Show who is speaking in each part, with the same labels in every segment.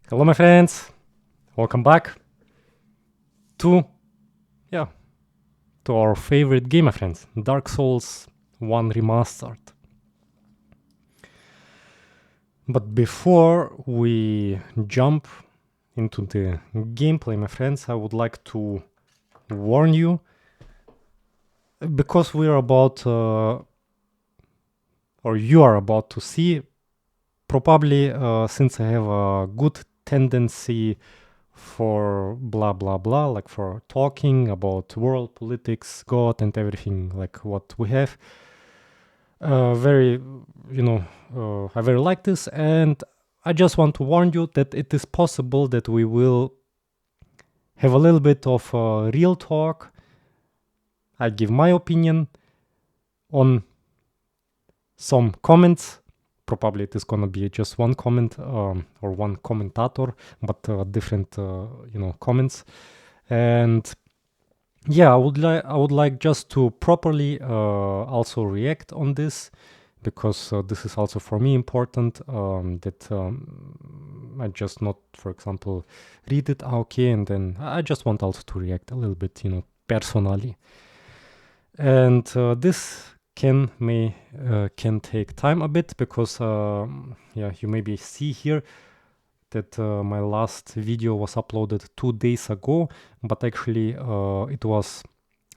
Speaker 1: Hello, my friends. Welcome back to yeah to our favorite game, my friends, Dark Souls 1 Remastered. But before we jump into the gameplay, my friends, I would like to warn you because we are about or you are about to see probably since I have a good tendency for blah blah blah, like for talking about world politics, God, and everything like what we have. Very, I very like this, and I just want to warn you that it is possible that we will have a little bit of real talk. I give my opinion on some comments. Probably it is gonna be just one comment or one commentator, but different, comments. And yeah, I would like just to properly also react on this because this is also for me important that I just not, for example, read it okay, and then I just want also to react a little bit, personally. And this can take time a bit because you maybe see here that my last video was uploaded 2 days ago, but actually it was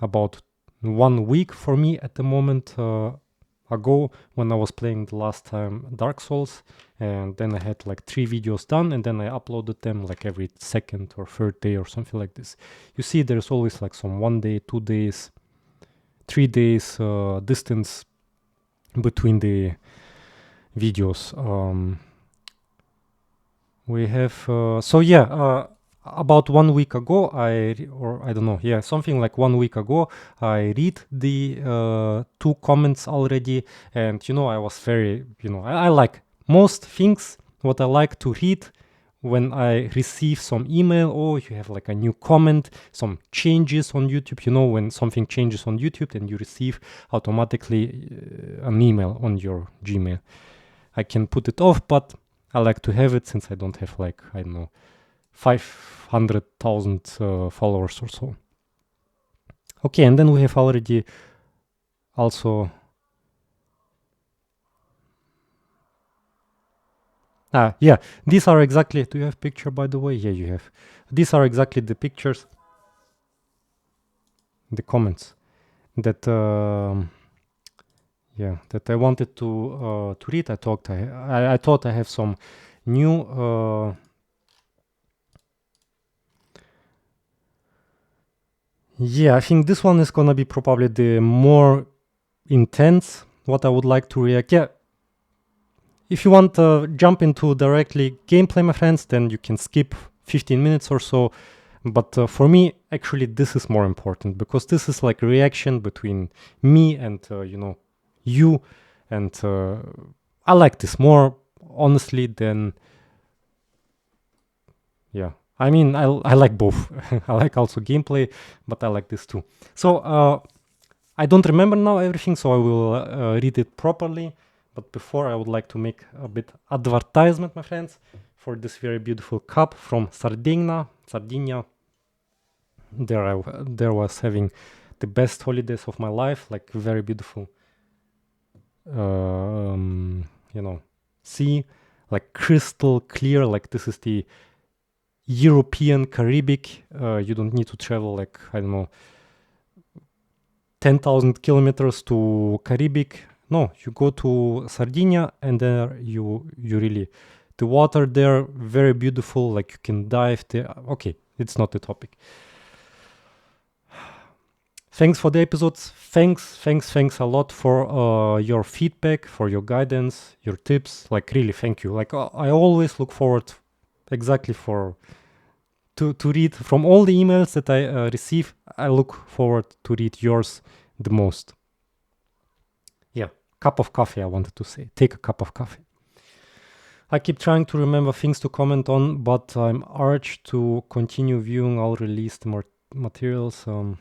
Speaker 1: about 1 week for me at the moment ago when I was playing the last time Dark Souls, and then I had like 3 videos done, and then I uploaded them like every second or third day or something like this. You see, there's always like some 1 day, 2 days, 3 days distance between the videos. We have about 1 week ago I don't know, something like 1 week ago I read the 2 comments already, and I was very, I like most things what I like to read when I receive some email. Oh, you have like a new comment, some changes on YouTube. When something changes on YouTube, then you receive automatically an email on your Gmail. I can put it off, but I like to have it since I don't have like, I don't know, 500,000 followers or so. Okay, and then we have already also... these are exactly... Do you have picture, by the way? Yeah, you have. These are exactly the pictures, the comments that that I wanted to read. I thought I have some new I think this one is gonna be probably the more intense what I would like to react. Yeah, if you want to jump into directly gameplay, my friends, then you can skip 15 minutes or so. But for me, actually, this is more important because this is like a reaction between me and you, and I like this more honestly than... Yeah, I mean, I like both. I like also gameplay, but I like this too. So I don't remember now everything, so I will read it properly. But before, I would like to make a bit advertisement, my friends, for this very beautiful cup from Sardinia. There was having the best holidays of my life, like very beautiful, sea, like crystal clear. Like this is the European Caribbean. You don't need to travel like, I don't know, 10,000 kilometers to Caribbean. No, you go to Sardinia, and there you really... The water there very beautiful, like you can dive there. Okay, it's not the topic. Thanks for the episodes. Thanks a lot for your feedback, for your guidance, your tips. Like really, thank you. Like I always look forward exactly to read from all the emails that I receive. I look forward to read yours the most. Yeah, cup of coffee, I wanted to say. Take a cup of coffee. I keep trying to remember things to comment on, but I'm urged to continue viewing all released materials. One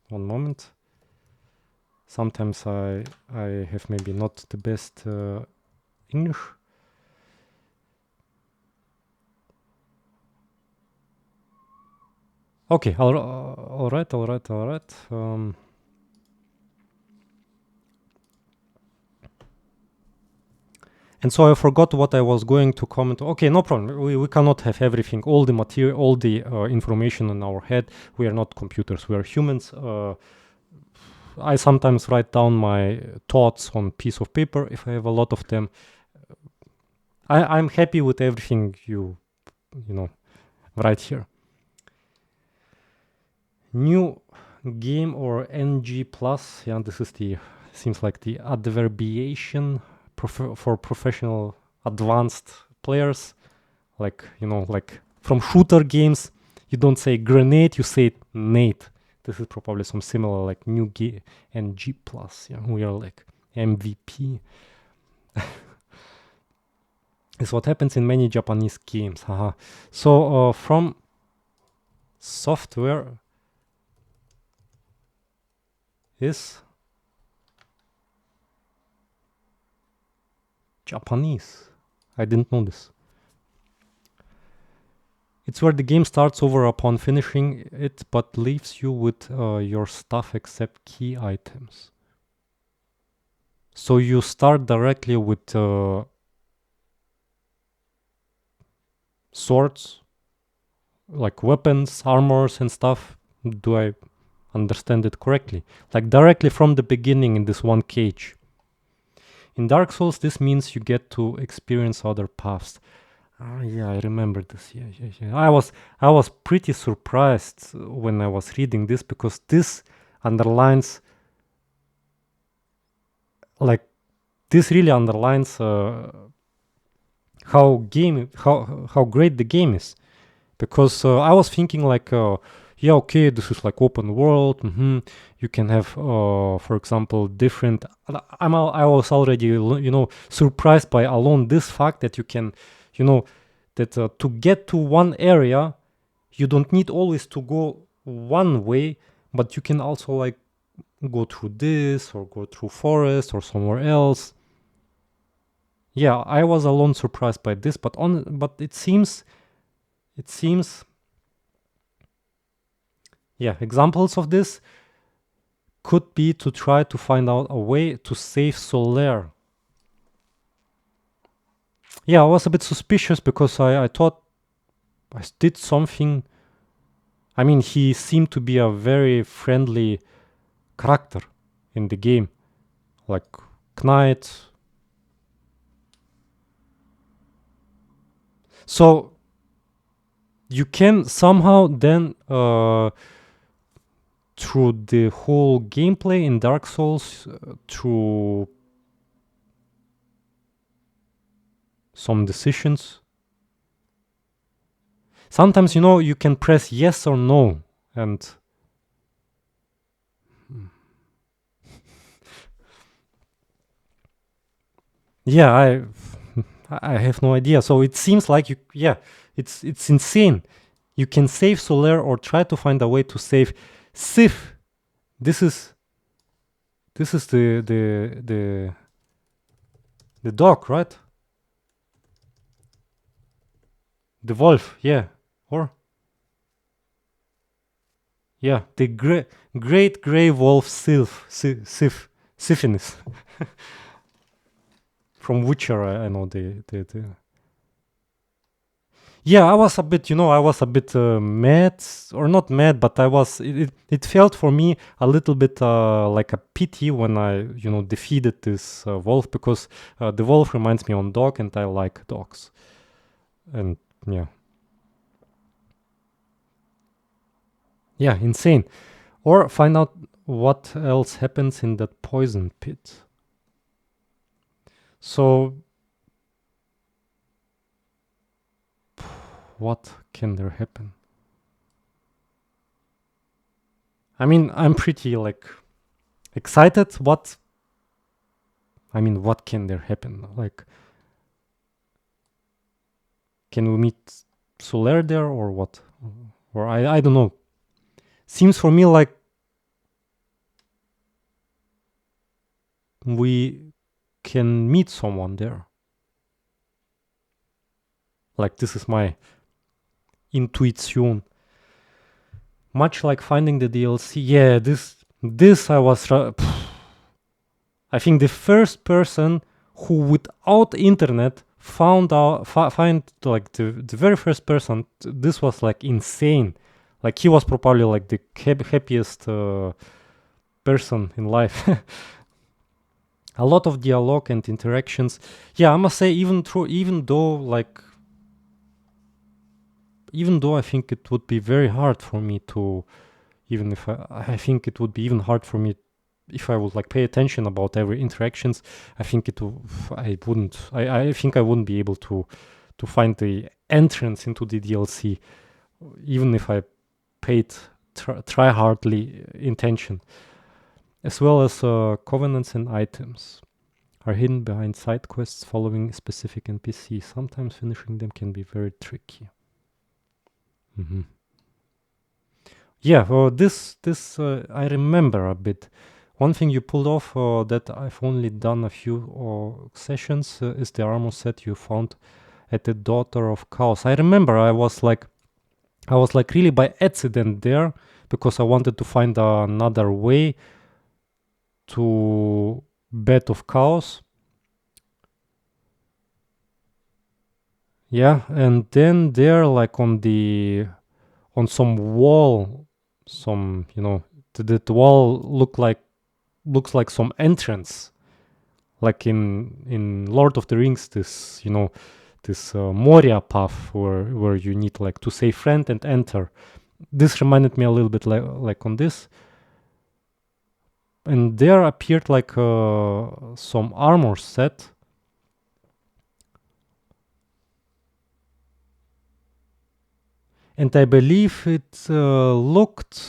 Speaker 1: moment. Sometimes I have maybe not the best English. Okay, all right. And so I forgot what I was going to comment. Okay, no problem. We cannot have everything, all the material, all the information in our head. We are not computers. We are humans. I sometimes write down my thoughts on piece of paper if I have a lot of them. I'm happy with everything you know right here. New game or NG plus. Yeah, this is the seems like the adverbiation for professional advanced players. Like like from shooter games, you don't say grenade, you say nade. This is probably some similar like new NG plus. Yeah, we are like MVP. Is what happens in many Japanese games. Haha. So from software is Japanese. I didn't know this. It's where the game starts over upon finishing it, but leaves you with your stuff except key items. So you start directly with swords, like weapons, armors, and stuff. Do I understand it correctly? Like directly from the beginning in this one cage. In Dark Souls, this means you get to experience other paths. Yeah, I remember this. Yeah. I was pretty surprised when I was reading this because this underlines, like, this really underlines how great the game is. Because I was thinking like, yeah, okay, this is like open world. You can have, for example, different. I was already, surprised by alone this fact that you can, that to get to one area, you don't need always to go one way, but you can also like go through this or go through forest or somewhere else. Yeah, I was alone surprised by this, but it seems, it seems yeah, examples of this could be to try to find out a way to save Solaire. Yeah, I was a bit suspicious because I thought I did something. I mean, he seemed to be a very friendly character in the game, like Knight. So you can somehow then, through the whole gameplay in Dark Souls, through some decisions, sometimes you can press yes or no, and yeah, I have no idea. So it seems like it's insane. You can save Solaire or try to find a way to save Sif. This is the dog, right? The wolf, yeah, or yeah, the great gray wolf Siphinis. From Witcher, I know the yeah, I was a bit, mad, or not mad, but it felt for me a little bit like a pity when I, defeated this wolf, because the wolf reminds me on dog, and I like dogs, and yeah, insane. Or find out what else happens in that poison pit. So, what can there happen? I mean, I'm pretty like excited. What can there happen? Like, can we meet Solaire there or what? Or I don't know. Seems for me like we can meet someone there. Like, this is my intuition. Much like finding the DLC. Yeah, this I was. I think the first person who, without internet, find like the very first person. This was like insane. Like he was probably like the happiest person in life. A lot of dialogue and interactions. Yeah, I must say, even though I think it would be very hard for me to, even if I think it would be even hard for me if I would like pay attention about every interactions. I think I think I wouldn't be able to find the entrance into the DLC, even if I paid try hardly intention. As well as covenants and items are hidden behind side quests following specific NPC. Sometimes finishing them can be very tricky. Yeah, this I remember a bit. One thing you pulled off that I've only done a few sessions is the armor set you found at the Daughter of Chaos. I remember I was like really by accident there because I wanted to find another way to Bed of Chaos. Yeah, and then there, like on some wall, some the wall looks like some entrance, like in Lord of the Rings. This this Moria path where you need like to say friend and enter. This reminded me a little bit like on this. And there appeared like some armor set. And I believe it looked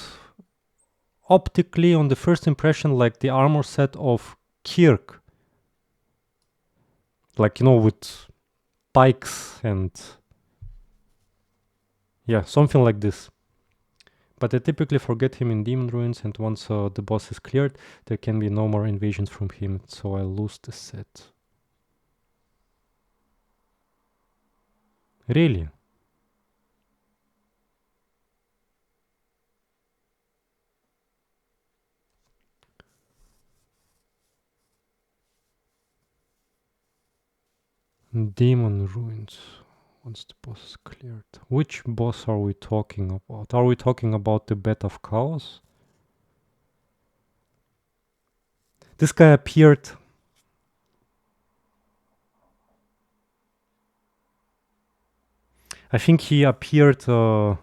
Speaker 1: optically on the first impression like the armor set of Kirk. Like, with pikes and yeah, something like this. But I typically forget him in Demon Ruins, and once the boss is cleared, there can be no more invasions from him, so I lose the set. Really? Demon Ruins. Once the boss is cleared. Which boss are we talking about? Are we talking about the Bed of Chaos? This guy appeared. I think he appeared. I'm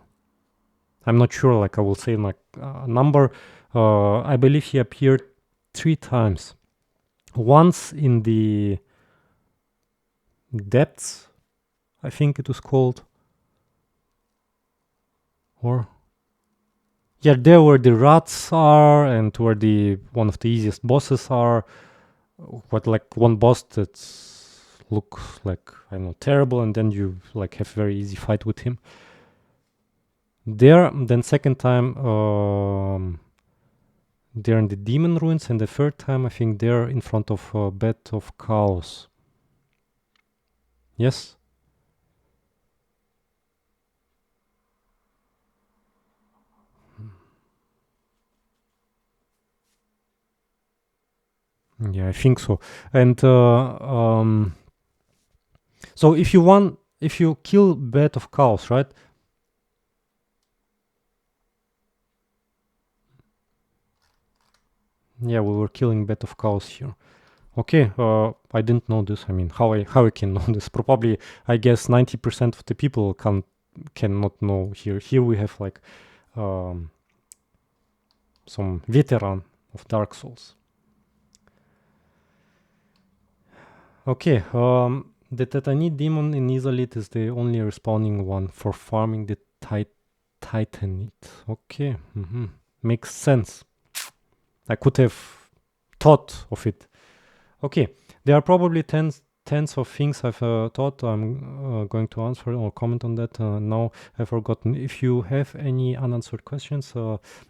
Speaker 1: not sure. Like I will say like a number. I believe he appeared 3 times. Once in the depths, I think it was called. Or yeah, there where the rats are and where the one of the easiest bosses are. What like one boss that looks like I don't know terrible, and then you like have very easy fight with him. There, then second time they're in the Demon Ruins, and the third time I think they're in front of Bed of Chaos. Yes. Yeah, I think so. And so if you kill Bed of Chaos, right? Yeah, we were killing Bed of Chaos here. Okay, I didn't know this. I mean, how I can know this? Probably, I guess 90% of the people cannot know here. Here we have like some veteran of Dark Souls. Okay, the Titanite demon in Izalith is the only respawning one for farming the Titanite. Okay, makes sense. I could have thought of it. Okay, there are probably tens of things I've thought. I'm going to answer or comment on that. Now I've forgotten. If you have any unanswered questions,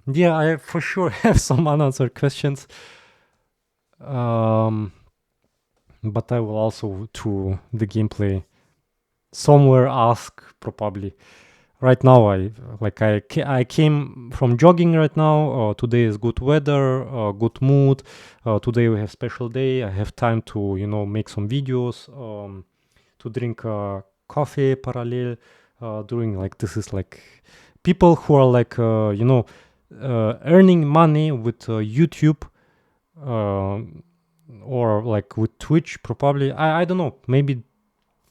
Speaker 1: yeah, I for sure have some unanswered questions. But I will also, through the gameplay, somewhere ask probably right now I came from jogging right now. Today is good weather, good mood. Today we have special day. I have time to make some videos, to drink coffee parallel, doing like this is like people who are like earning money with YouTube, or like with Twitch. Probably I don't know, maybe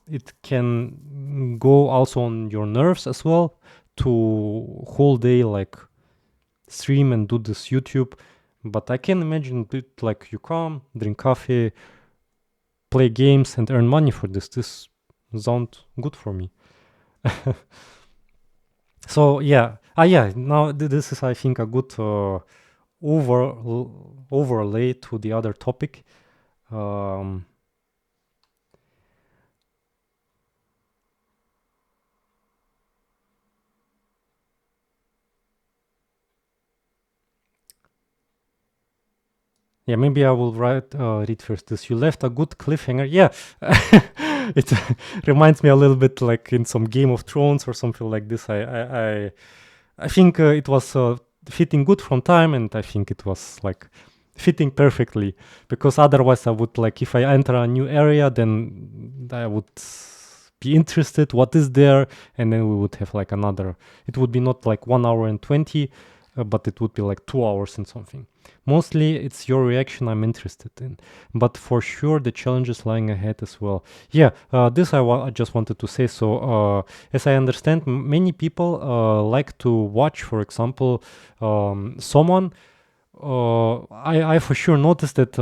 Speaker 1: it can go also on your nerves as well to whole day like stream and do this YouTube. But I can imagine it like you come, drink coffee, play games and earn money for this sound good for me. So yeah, now this is I think a good overlay to the other topic. um Yeah, maybe I will read first this. You left a good cliffhanger. Yeah, it reminds me a little bit like in some Game of Thrones or something like this. I think it was fitting good from time, and I think it was like fitting perfectly, because otherwise I would like if I enter a new area, then I would be interested what is there, and then we would have like another. It would be not like 1 hour and 20, but it would be like 2 hours and something. Mostly it's your reaction I'm interested in, but for sure the challenges lying ahead as well. Yeah, this I just wanted to say. So as I understand, many people like to watch, for example, someone. I for sure noticed that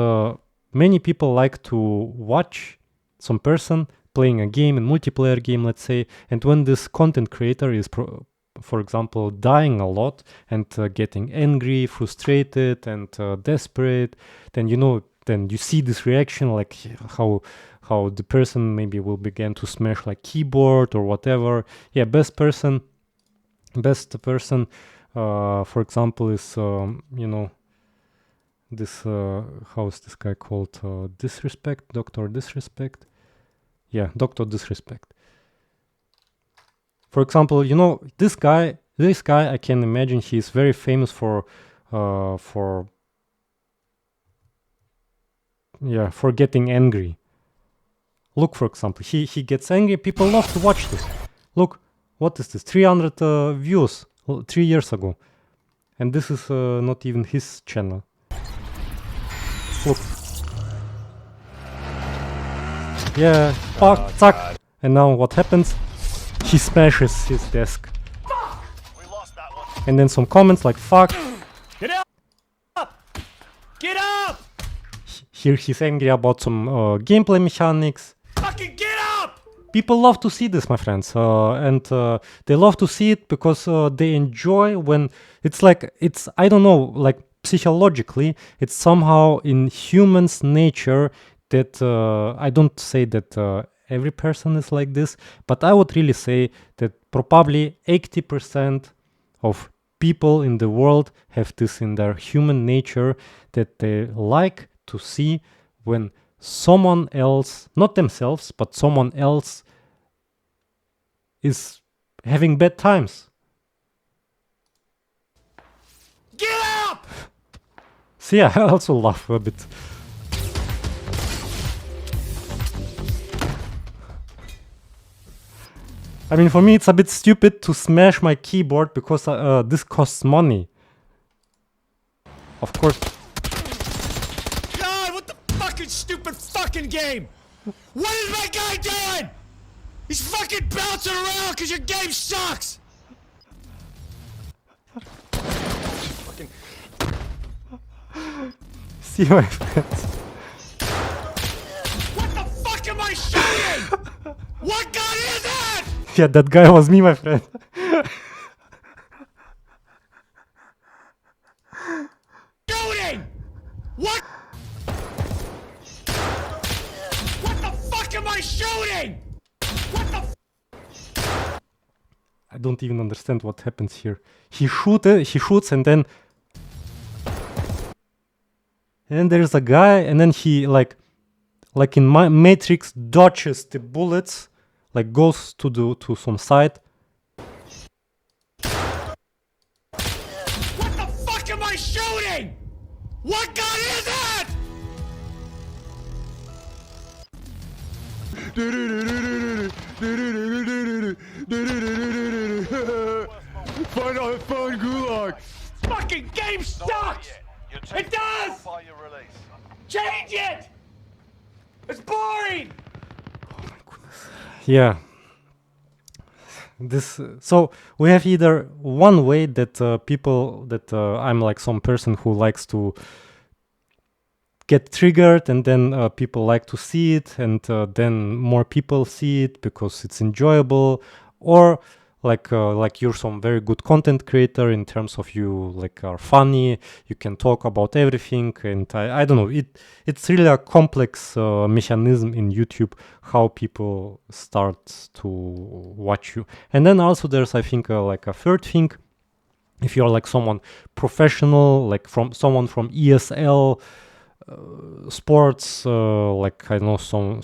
Speaker 1: many people like to watch some person playing a game, a multiplayer game, let's say, and when this content creator is for example, dying a lot and getting angry, frustrated, and desperate, then then you see this reaction, like how the person maybe will begin to smash like keyboard or whatever. Yeah, best person, for example, is this how is this guy called? Disrespect, Doctor Disrespect. Yeah, Doctor Disrespect. For example, this guy, I can imagine he's very famous for getting angry. Look, for example, he gets angry. People love to watch this. Look, what is this? 300 views 3 years ago, and this is not even his channel. Look. Yeah, fuck, zack. And now what happens? He smashes his desk. And then some comments like fuck.
Speaker 2: Get up! Get up!
Speaker 1: Here he's angry about some gameplay mechanics.
Speaker 2: Fucking get up!
Speaker 1: People love to see this, my friends, and they love to see it because they enjoy when it's I don't know, like psychologically, it's somehow in humans' nature that I don't say that every person is like this, but I would really say that probably 80% of people in the world have this in their human nature, that they like to see when someone else, not themselves, but someone else is having bad times.
Speaker 2: Get up!
Speaker 1: See, I also laugh a bit. I mean, for me, it's a bit stupid to smash my keyboard because this costs money. Of course.
Speaker 2: God, what the fucking stupid fucking game? What is my guy doing? He's fucking bouncing around because your game sucks! Fucking...
Speaker 1: See my friends.
Speaker 2: What the fuck am I shooting? What gun is it?
Speaker 1: Yeah, that guy was me, my friend.
Speaker 2: Shooting! What? What the fuck am I shooting? What the
Speaker 1: I don't even understand what happens here. He shoots, and then there's a guy, and then he like in my Matrix dodges the bullets, like goes to some side.
Speaker 2: shooting? What gun is it?
Speaker 3: Fun gulag.
Speaker 2: Fucking game sucks! It does! Change it! It's boring!
Speaker 1: Yeah. This so we have either one way that people that I'm like some person who likes to get triggered, and then people like to see it, and then more people see it because it's enjoyable, or like you're some very good content creator in terms of you like are funny, you can talk about everything, and I don't know, it's really a complex mechanism in YouTube how people start to watch you. And then also there's I think like a third thing. If you're like someone professional, like from someone from ESL sports, like I know some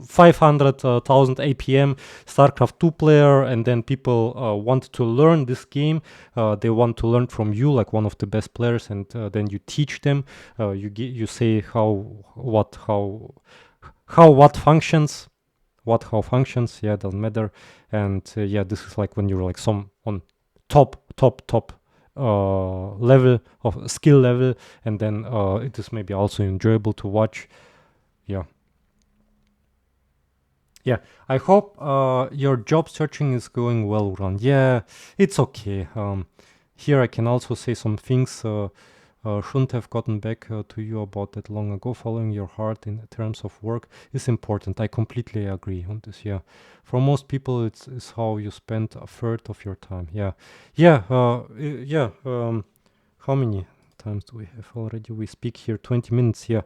Speaker 1: 500,000 APM StarCraft 2 player, and then people want to learn this game. They want to learn from you, like one of the best players, and then you teach them. You say what functions, how functions. Yeah, doesn't matter. And yeah, this is like when you're like some on top level of skill level, and then it is maybe also enjoyable to watch. Yeah, I hope your job searching is going well, Ron. Yeah, it's okay. Here I can also say some things. Shouldn't have gotten back to you about that long ago. Following your heart in terms of work is important. I completely agree on this. Yeah, for most people, it's how you spend a third of your time. Yeah. How many times do we have already? We speak here 20 minutes. Yeah.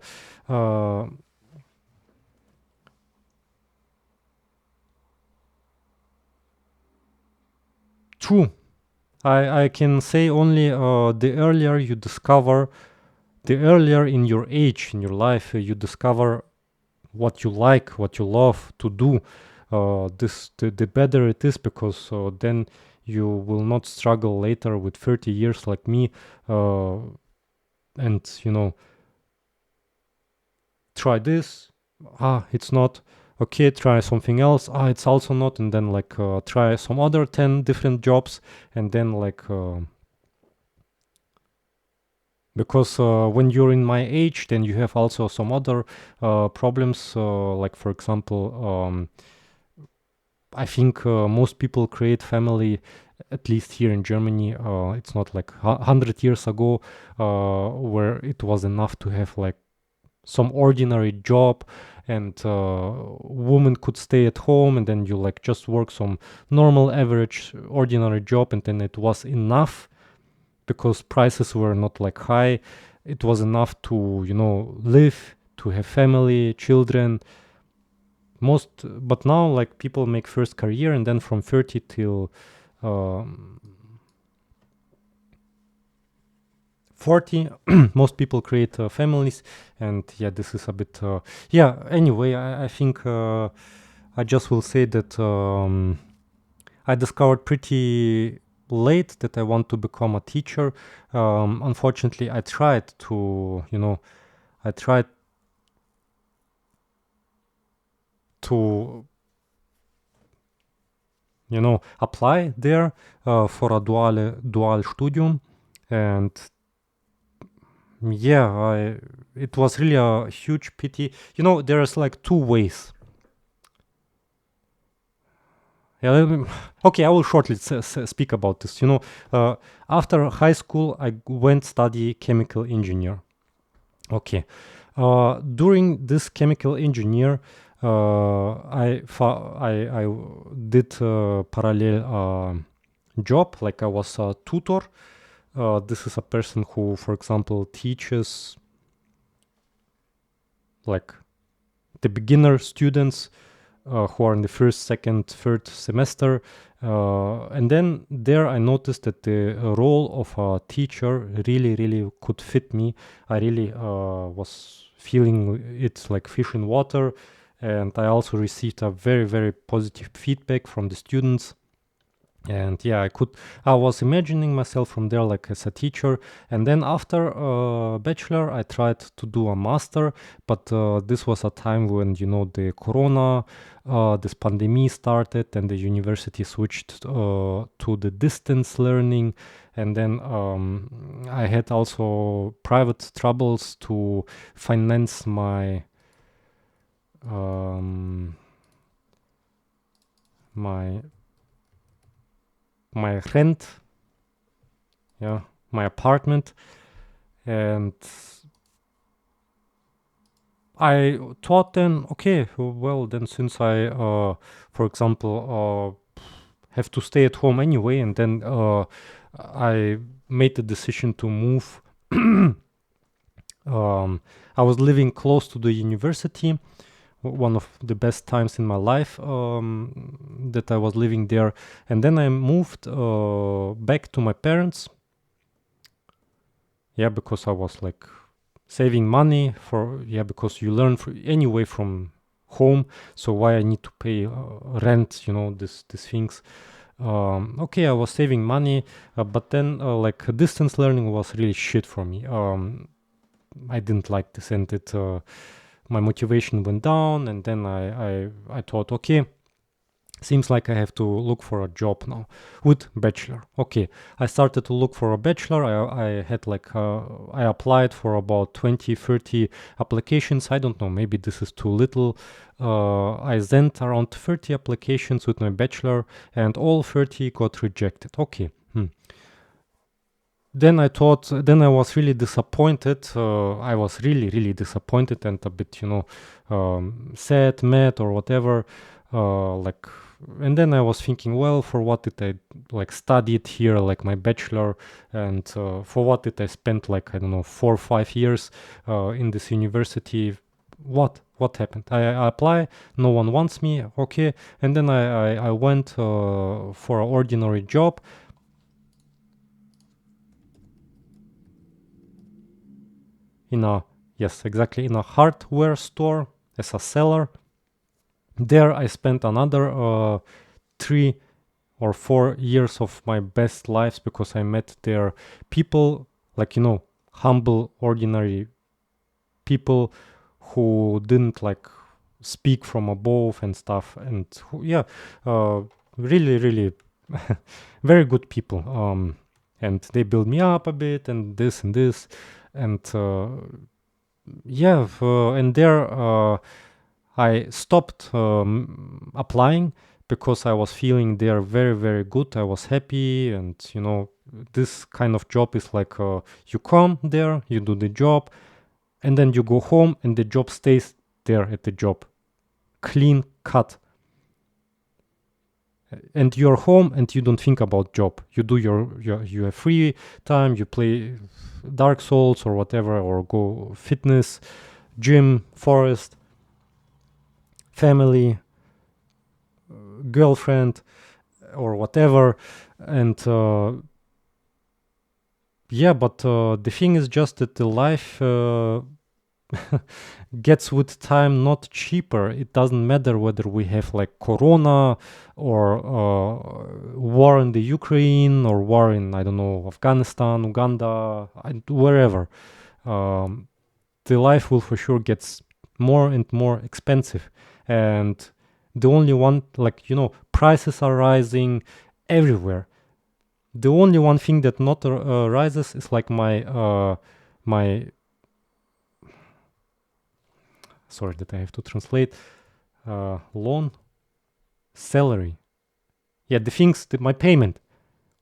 Speaker 1: True. I can say only the earlier you discover, the earlier in your age, in your life, you discover what you like, what you love to do, the better it is, because then you will not struggle later with 30 years like me, and try this, it's not okay, try something else, it's also not, and then like try some other 10 different jobs, and then like because when you're in my age, then you have also some other problems, like for example, I think most people create family, at least here in Germany. It's not like 100 years ago, where it was enough to have like some ordinary job, and woman could stay at home, and then you like just work some normal average ordinary job, and then it was enough because prices were not like high. It was enough to live, to have family, children. But now like people make first career, and then from 30 till 40 most people create families, and yeah, this is a bit anyway, I think I just will say that I discovered pretty late that I want to become a teacher. Unfortunately, I tried to apply there for a dual studium, and yeah, it was really a huge pity. There's like two ways. Yeah, okay, I will shortly speak about this. After high school, I went study chemical engineer. Okay, during this chemical engineer, I did parallel job, like I was a tutor. This is a person who, for example, teaches like the beginner students who are in the first, second, third semester. And then there I noticed that the role of a teacher really, really could fit me. I really was feeling it like fish in water. And I also received a very, very positive feedback from the students. And yeah, I was imagining myself from there like as a teacher. And then after bachelor, I tried to do a master, but this was a time when, the corona, this pandemic started, and the university switched to the distance learning. And then I had also private troubles to finance um, my my rent, yeah, my apartment. And I thought then, okay, well then, since I for example have to stay at home anyway, and then I made the decision to move. I was living close to the university, one of the best times in my life, that I was living there. And then I moved back to my parents. Yeah, because I was like saving money because you learn anyway from home. So why I need to pay rent, these things. Okay, I was saving money, but then like distance learning was really shit for me. I didn't like this, and my motivation went down. And then I thought, okay, seems like I have to look for a job now with bachelor. Okay, I started to look for a bachelor. I had like I applied for about 20-30 applications. I don't know, maybe this is too little. I sent around 30 applications with my bachelor, and all 30 got rejected. Okay. Then I was really disappointed. I was really disappointed and a bit, sad, mad, or whatever. Like, and then I was thinking, well, for what did I like studied here, like my bachelor, and for what did I spend like, I don't know, 4 or 5 years in this university? What happened? I apply, no one wants me. Okay, and then I went for an ordinary job. In a hardware store as a seller. There I spent another 3 or 4 years of my best lives, because I met there people like, humble, ordinary people who didn't like speak from above and stuff, and really very good people. And they built me up a bit, and this and this. And and there I stopped applying, because I was feeling they're very good. I was happy, and this kind of job is like you come there, you do the job, and then you go home, and the job stays there at the job, clean cut. And you're home, and you don't think about job. You do you have free time, you play Dark Souls or whatever, or go fitness, gym, forest, family, girlfriend, or whatever. And but the thing is just that the life gets with time not cheaper. It doesn't matter whether we have like corona, or war in the Ukraine, or war in, I don't know, Afghanistan, Uganda, wherever. The life will for sure gets more and more expensive. And the only one, like, prices are rising everywhere. The only one thing that not rises is like my sorry that I have to translate, loan, salary. Yeah, the things, my payment,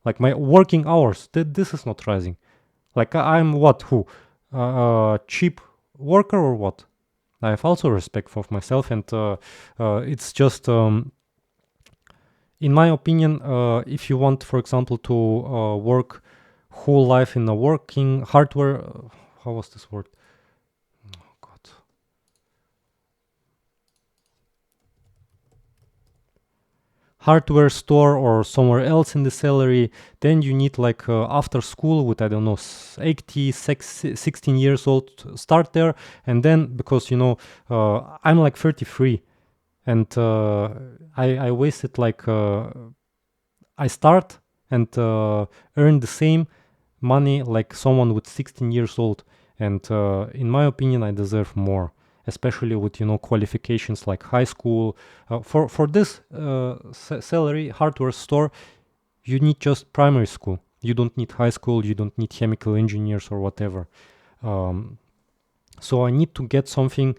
Speaker 1: like my working hours, this is not rising. Like I'm what, who, cheap worker or what? I have also respect for myself, and it's just, in my opinion, if you want, for example, to work whole life in a working hardware, how was this word? Oh God. Hardware store or somewhere else in the salary, then you need like after school with, I don't know, 16 years old, start there. And then, because I'm like 33, and I wasted like I start and earn the same money like someone with 16 years old, and in my opinion I deserve more, especially with qualifications like high school. For this salary hardware store, you need just primary school. You don't need high school, you don't need chemical engineers or whatever. So I need to get something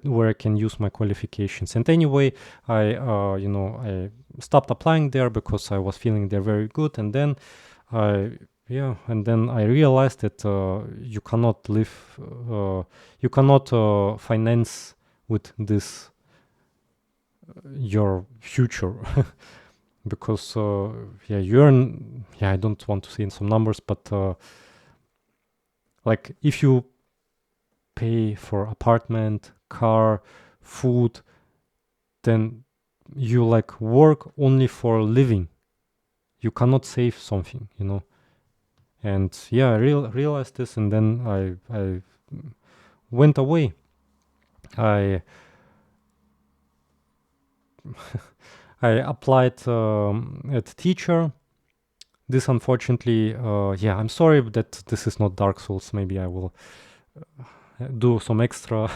Speaker 1: where I can use my qualifications. And anyway, I stopped applying there because I was feeling they're very good. And then I realized that you cannot live, you cannot finance with this your future. Because you earn, I don't want to say in some numbers, but like if you pay for apartment, car, food, then you like work only for living. You cannot save something, And I realized this, and then I went away. I applied at teacher. This unfortunately, I'm sorry that this is not Dark Souls. Maybe I will do some extra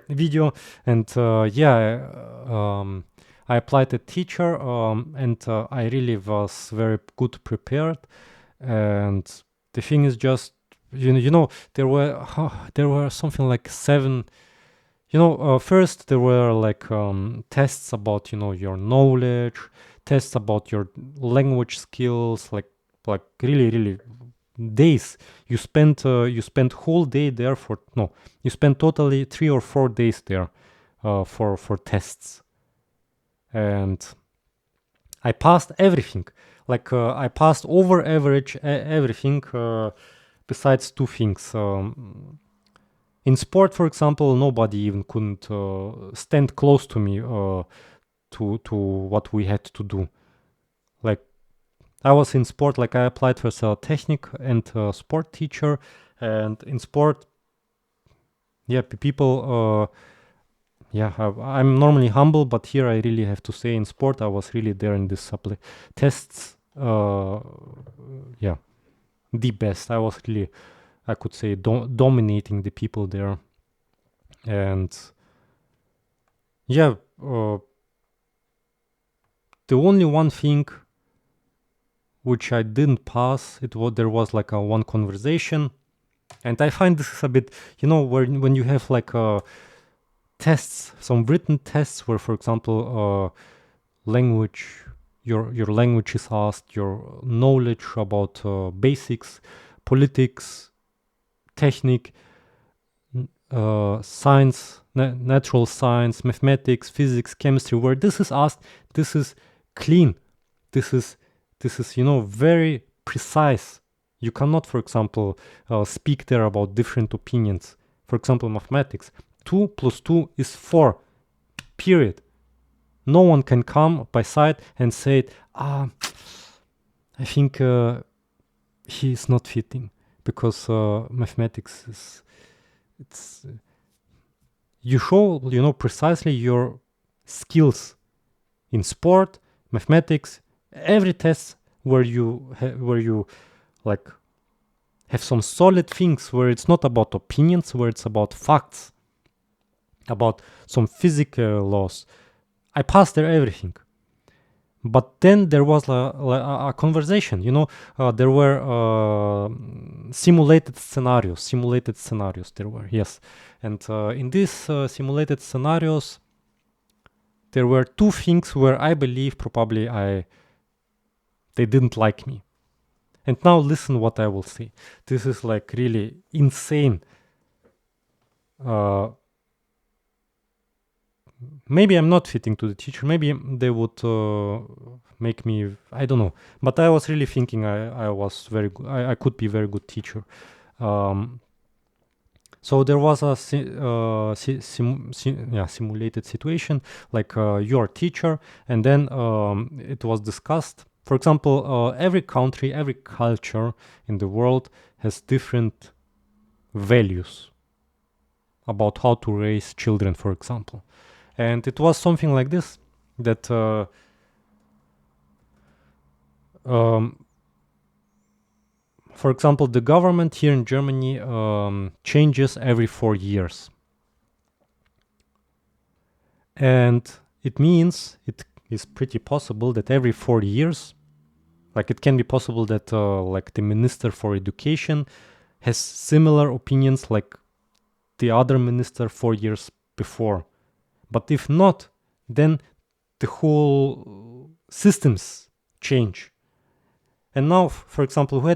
Speaker 1: video. And I applied at teacher, and I really was very good prepared. And the thing is just, there were something like 7. First there were like tests about your knowledge, tests about your language skills, like really days. You spent whole day there you spent totally 3 or 4 days there for tests. And I passed everything. Like I passed over average everything besides 2 things. In sport, for example, nobody even couldn't stand close to me to what we had to do. Like I was in sport, like I applied for technic and sport teacher, and in sport, people, I'm normally humble, but here I really have to say in sport, I was really there in this tests, the best. I was really, I could say, dominating the people there. And the only one thing which I didn't pass, there was like one conversation. And I find this is a bit, when you have like tests, some written tests where, for example, language, your language is asked, your knowledge about basics, politics, technique, science, natural science, mathematics, physics, chemistry, where this is asked, this is clean. This is very precise. You cannot, for example, speak there about different opinions. For example, mathematics, 2 + 2 is 4, period. No one can come by side and say, I think he is not fitting, because mathematics is, you show, precisely your skills in sport, mathematics, every test where you like have some solid things, where it's not about opinions, where it's about facts, about some physical laws. I passed there everything. But then there was a conversation, there were simulated scenarios there were, yes. And in these simulated scenarios, there were 2 things where I believe probably they didn't like me. And now listen what I will say. This is like really insane. Maybe I'm not fitting to the teacher. Maybe they would make me, I don't know. But I was really thinking I was very good. I could be a very good teacher. So there was a simulated situation, like you're a teacher, and then it was discussed. For example, every country, every culture in the world has different values about how to raise children, for example. And it was something like this. that for example, the government here in Germany changes every 4 years. And it means it is pretty possible that every 4 years, like it can be possible that like the Minister for Education has similar opinions like the other minister 4 years before. But if not, then the whole systems change. And now, for example,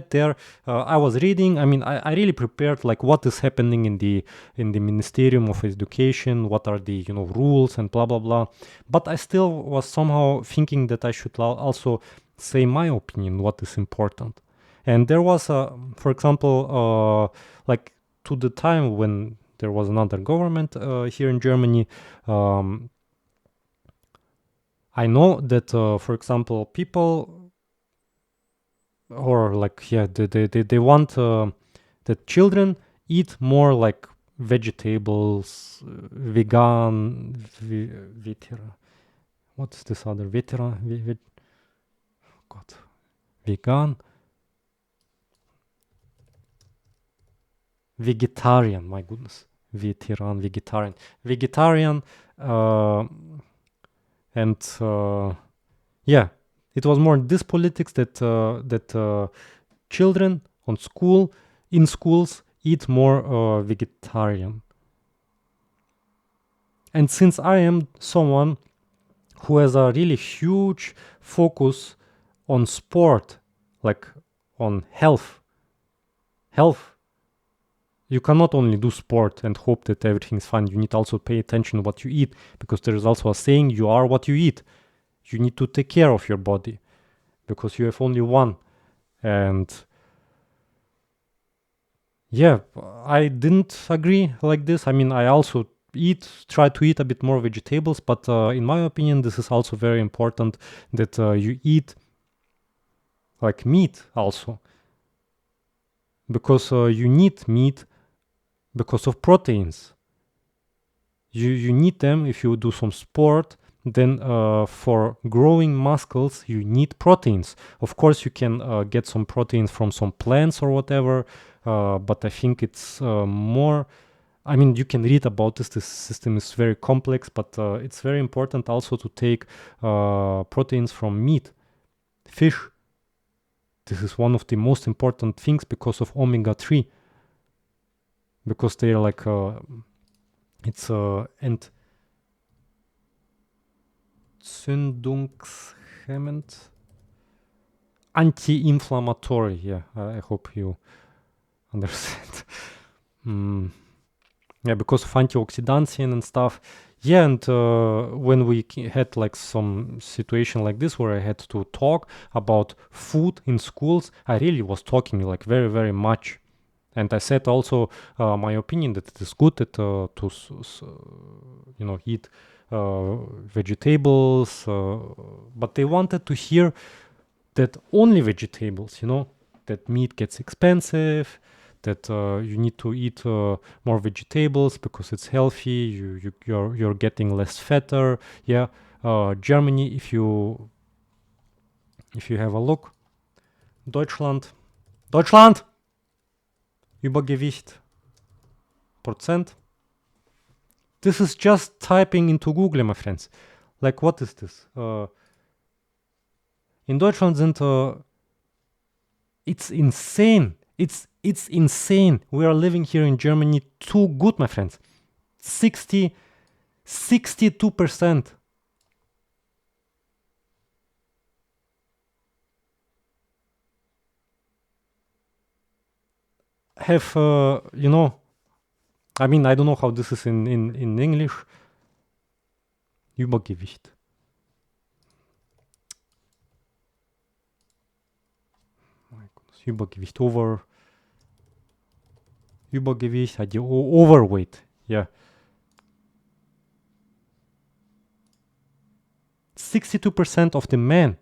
Speaker 1: I was reading. I mean, I really prepared like what is happening in the Ministerium of Education, what are the rules and blah blah blah. But I still was somehow thinking that I should also say my opinion, what is important. And there was, for example, like to the time when there was another government here in Germany. I know that, for example, people. Or like they want that children eat more like vegetables, vegan, what's this other vegan, vegetarian, my goodness, vegetarian, and yeah. It was more this politics that children in schools eat more vegetarian. And since I am someone who has a really huge focus on sport, like on health, you cannot only do sport and hope that everything's fine. You need also pay attention to what you eat, because there is also a saying, you are what you eat. You need to take care of your body because you have only one. And yeah, I didn't agree like this. I mean, I also try to eat a bit more vegetables, but in my opinion, this is also very important that you eat like meat also, because you need meat because of proteins. You need them if you do some sport. Then for growing muscles, you need proteins. Of course, you can get some proteins from some plants or whatever, but I think it's more... I mean, you can read about this. This system is very complex, but it's very important also to take proteins from meat, fish. This is one of the most important things because of omega-3. Because they're like... entzündungshemmend, anti-inflammatory. Yeah, I hope you understand. Yeah, because of antioxidants and stuff. Yeah, and when we had like some situation like this where I had to talk about food in schools, I really was talking like very, very much. And I said also my opinion that it is good that to eat vegetables, but they wanted to hear that only vegetables, that meat gets expensive, that you need to eat more vegetables because it's healthy, you're getting less fatter. Yeah, Germany, if you have a look, Deutschland, Übergewicht Prozent. This is just typing into Google, my friends. Like, what is this? In Deutschland sind it's insane. It's insane. We are living here in Germany too good, my friends. 62% have, I mean, I don't know how this is in English. Übergewicht. My goodness. Übergewicht, Übergewicht, overweight. Yeah. 62% of the men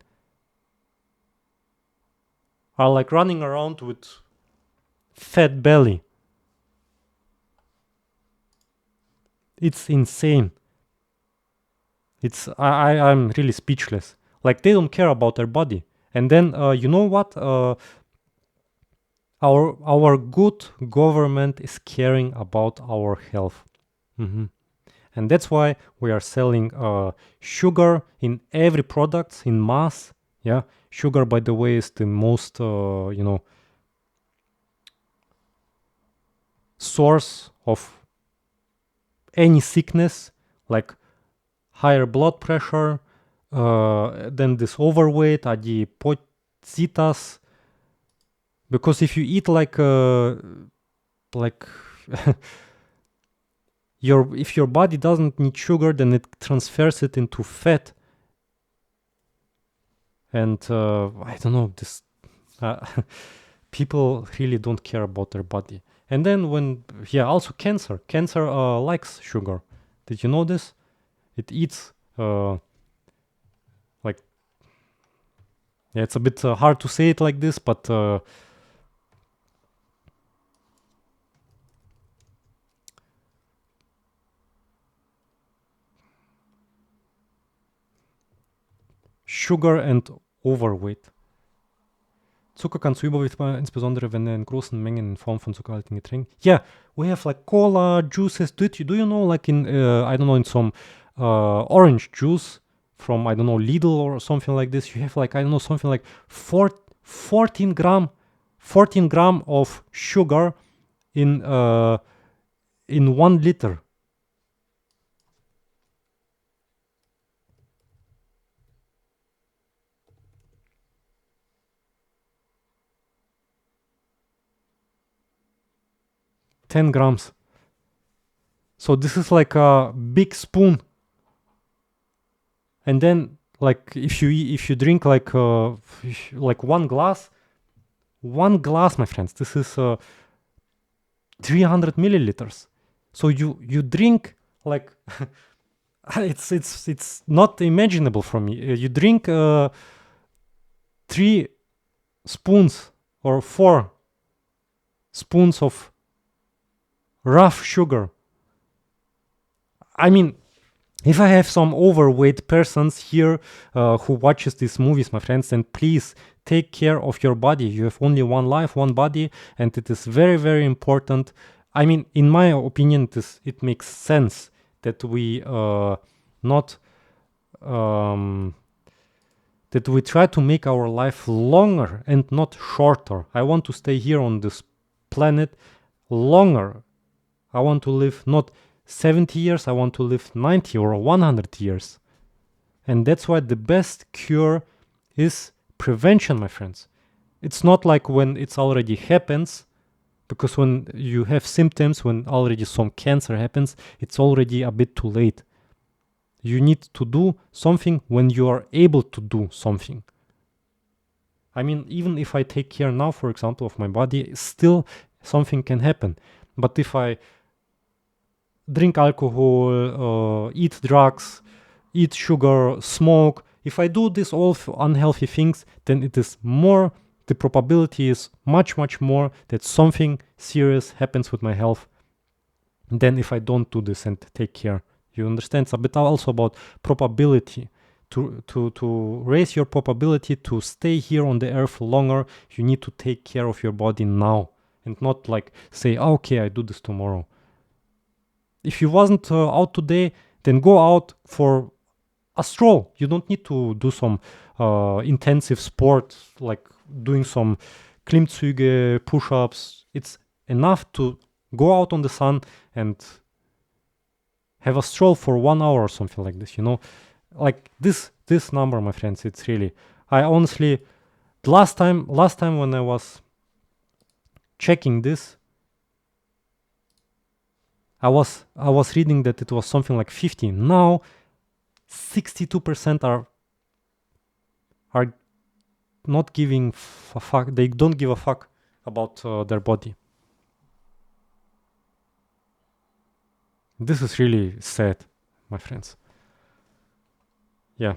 Speaker 1: are like running around with fat belly. It's insane. I'm really speechless. Like, they don't care about their body. And then you know what? Our good government is caring about our health. And that's why we are selling sugar in every product in mass. Yeah, sugar, by the way, is the most source of any sickness, like higher blood pressure, then this overweight, adipositas. Because if you eat like if your body doesn't need sugar, then it transfers it into fat. And I don't know, this people really don't care about their body. And then also cancer likes sugar. Did you know this? It eats it's a bit hard to say it like this, but sugar and overweight. Zucker kann zu Übergewicht machen, insbesondere wenn er in großen Mengen in Form von zuckerhaltigen Getränken. Yeah, we have like cola, juices. Do you know, like in, I don't know, in some orange juice from, I don't know, Lidl or something like this, you have like, I don't know, something like 14 gram of sugar in 1 liter. $10 grams. So this is like a big spoon. And then, like, if you drink like one glass, my friends, this is 300 milliliters. So you drink like it's not imaginable for me. You drink 3 spoons or 4 spoons of rough sugar. I mean, if I have some overweight persons here who watches these movies, my friends, then please take care of your body. You have only one life, one body, and it is very, very important. I mean, in my opinion, it makes sense that we that we try to make our life longer and not shorter. I want to stay here on this planet longer. I want to live not 70 years, I want to live 90 or 100 years. And that's why the best cure is prevention, my friends. It's not like when it's already happens, because when you have symptoms, when already some cancer happens, it's already a bit too late. You need to do something when you are able to do something. I mean, even if I take care now, for example, of my body, still something can happen. But if I drink alcohol, eat drugs, eat sugar, smoke, if I do this all unhealthy things, then the probability is much, much more that something serious happens with my health than if I don't do this and take care. You understand? It's a bit also about probability. To raise your probability to stay here on the earth longer, you need to take care of your body now and not like say, okay, I do this tomorrow. If you wasn't out today, then go out for a stroll. You don't need to do some intensive sport like doing some Klimmzüge, push-ups. It's enough to go out on the sun and have a stroll for 1 hour or something like this, like this number, my friends. It's really, I honestly, last time when I was checking this, I was reading that it was something like 15. Now 62% are not giving a fuck. They don't give a fuck about their body. This is really sad, my friends. Yeah.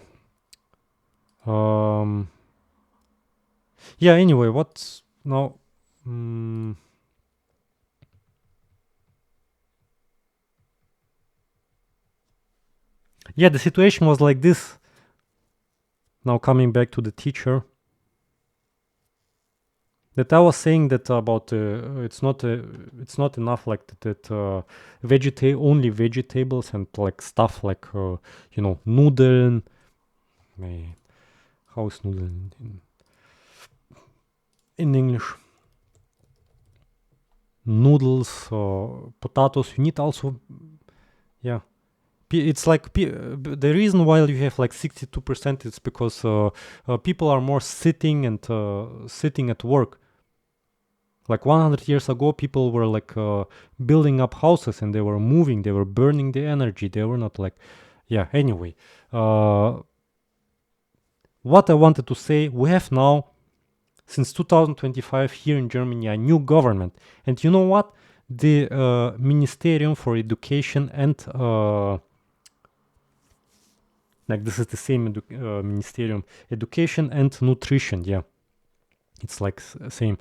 Speaker 1: Yeah, anyway, what's now? yeah, the situation was like this. Now coming back to the teacher, that I was saying that about it's not enough like that only vegetables and like stuff like Nudeln. How is Nudeln in English? Noodles, potatoes. You need also, yeah. It's like the reason why you have like 62% is because people are more sitting at work. Like 100 years ago, people were like building up houses and they were moving, they were burning the energy. They were not like, yeah, anyway. What I wanted to say, we have now, since 2025 here in Germany, a new government. And you know what? The Ministerium for Education and like this is the same Ministerium, Education and Nutrition, yeah. It's like same.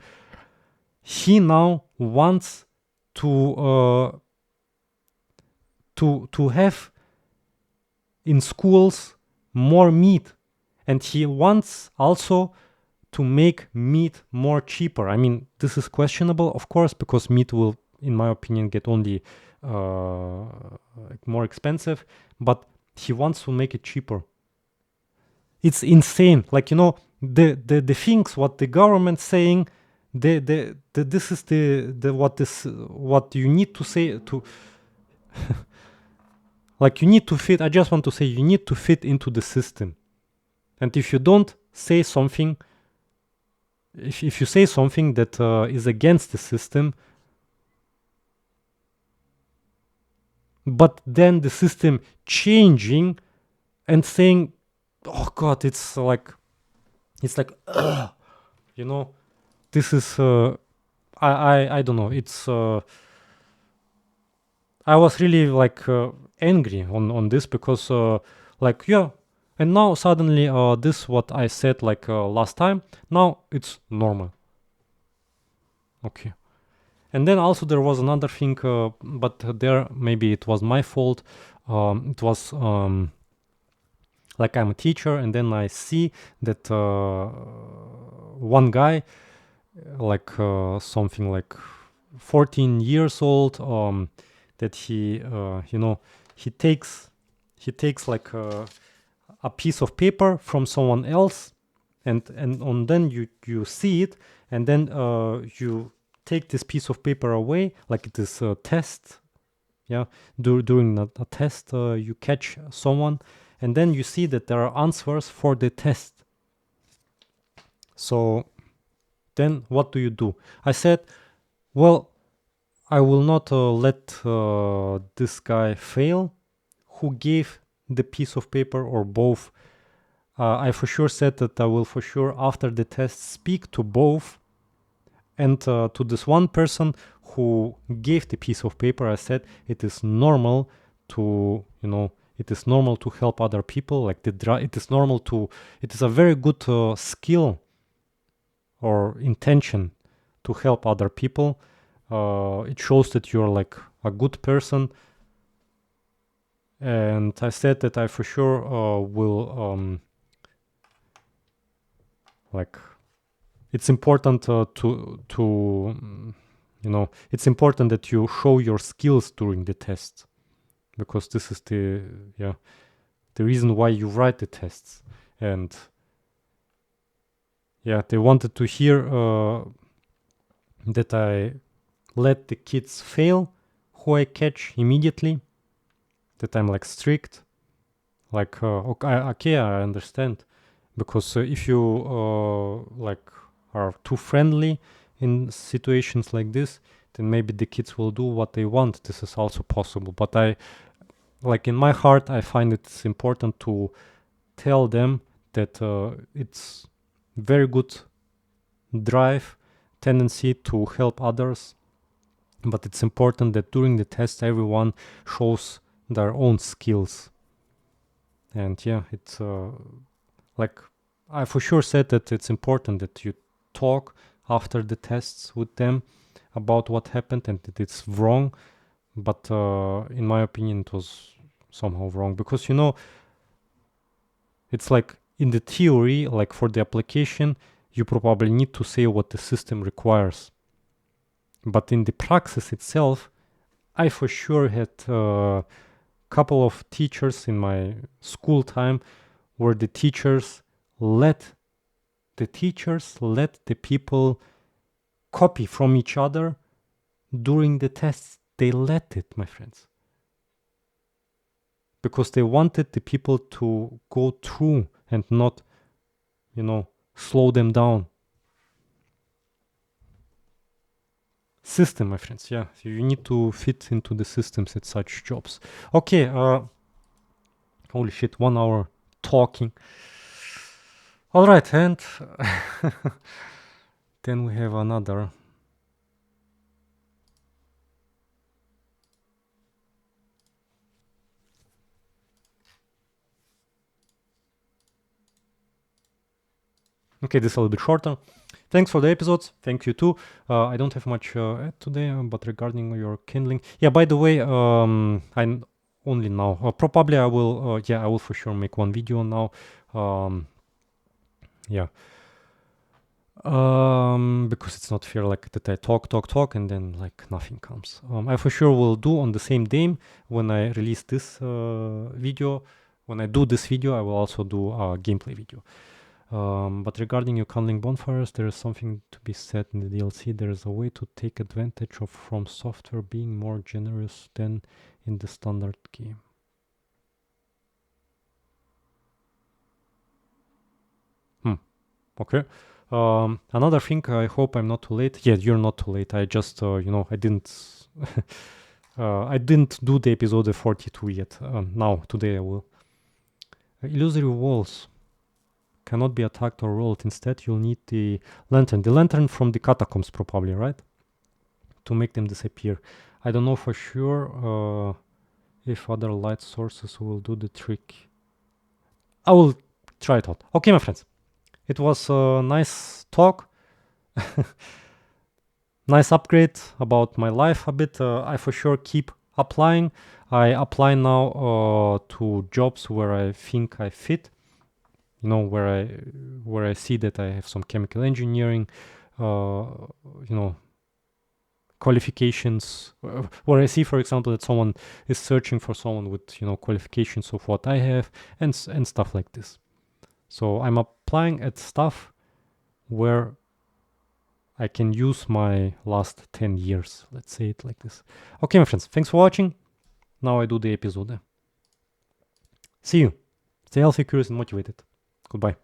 Speaker 1: He now wants to have in schools more meat, and he wants also to make meat more cheaper. I mean, this is questionable, of course, because meat will, in my opinion, get only more expensive, but he wants to make it cheaper. It's insane. Like, the things what the government's saying, this is what you need to say to like you need to fit. I just want to say you need to fit into the system, and if you don't say something, if you say something that is against the system, but then the system changing and saying, oh god, it's like this is I don't know, it's I was really like angry on this because and now suddenly this what I said like last time, now it's normal. Okay. And then also there was another thing, but there maybe it was my fault. It was like I'm a teacher, and then I see that one guy, like something like 14 years old, that he takes like a piece of paper from someone else, and then you see it, and then you take this piece of paper away, like it is a test. Yeah, during a test, you catch someone, and then you see that there are answers for the test. So then what do? I said, well, I will not let this guy fail who gave the piece of paper, or both. I for sure said that I will for sure after the test speak to both, and to this one person who gave the piece of paper, I said it is normal to help other people. Like it is a very good skill or intention to help other people. It shows that you're like a good person. And I said that I for sure will like it's important it's important that you show your skills during the test, because this is the reason why you write the tests. And they wanted to hear that I let the kids fail who I catch immediately, that I'm like strict, like okay, I understand, because if you like are too friendly in situations like this, then maybe the kids will do what they want. This is also possible, but I like in my heart I find it's important to tell them that it's very good drive, tendency to help others, but it's important that during the test everyone shows their own skills. And it's like I for sure said that it's important that you talk after the tests with them about what happened and that it's wrong, but in my opinion it was somehow wrong, because it's like in the theory, like for the application, you probably need to say what the system requires. But in the praxis itself, I for sure had a couple of teachers in my school time where the teachers let the people copy from each other during the tests. They let it, my friends. Because they wanted the people to go through and not, slow them down. System, my friends, yeah. So you need to fit into the systems at such jobs. Okay, holy shit, 1 hour talking. All right, and then we have another. Okay, this is a little bit shorter. Thanks for the episodes. Thank you too. I don't have much today, but regarding your kindling. Yeah, by the way, I'm only now. Probably I will, I will for sure make one video now. Yeah. Because it's not fair, like that I talk, and then like nothing comes. I for sure will do on the same day when I release this video. When I do this video, I will also do a gameplay video. But regarding your kindling bonfires, there is something to be said in the DLC. There is a way to take advantage of From Software being more generous than in the standard game. Okay. Another thing, I hope I'm not too late. Yeah, you're not too late. I just, I didn't, I didn't do the episode 42 yet. Now, today I will. Illusory walls cannot be attacked or rolled. Instead, you'll need the lantern. The lantern from the catacombs, probably, right? To make them disappear. I don't know for sure if other light sources will do the trick. I will try it out. Okay, my friends. It was a nice talk. Nice upgrade about my life a bit. I for sure keep applying. I apply now to jobs where I think I fit. Where I see that I have some chemical engineering, qualifications. Where I see, for example, that someone is searching for someone with qualifications of what I have, and stuff like this. So I'm applying at stuff where I can use my last 10 years. Let's say it like this. Okay, my friends, thanks for watching. Now I do the episode. See you. Stay healthy, curious, and motivated. Goodbye.